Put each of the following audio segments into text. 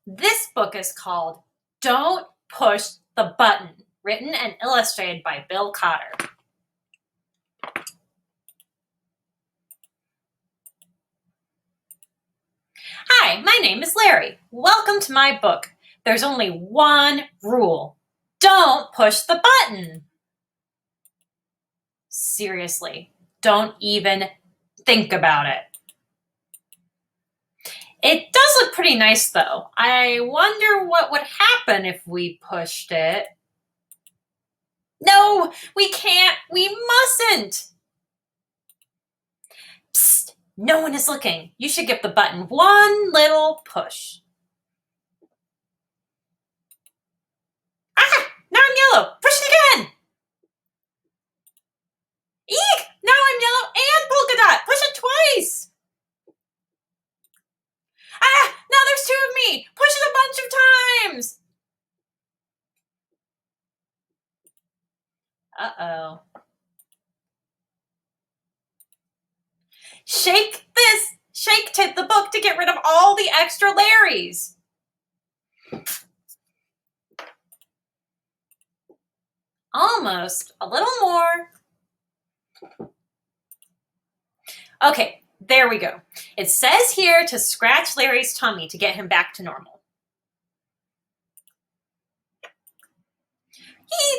This book is called Don't Push the Button, written and illustrated by Bill Cotter. Hi, my name is Larry. Welcome to my book. There's only one rule. Don't push the button. Seriously, don't even think about it. It does look pretty nice, though. I wonder what would happen if we pushed it. No, we can't. We mustn't. Psst, no one is looking. You should give the button one little push. Ah, now I'm yellow. Push it again. Eek, now I'm yellow and polka dot. Push it twice. Ah, now there's two of me. Push it a bunch of times. Uh-oh. Shake tip the book to get rid of all the extra Larrys. Almost. A little more. Okay, there we go. It says here to scratch Larry's tummy to get him back to normal.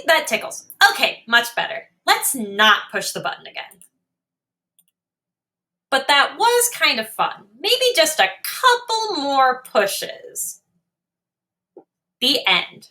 That tickles. Okay, much better. Let's not push the button again. But that was kind of fun. Maybe just a couple more pushes. The end.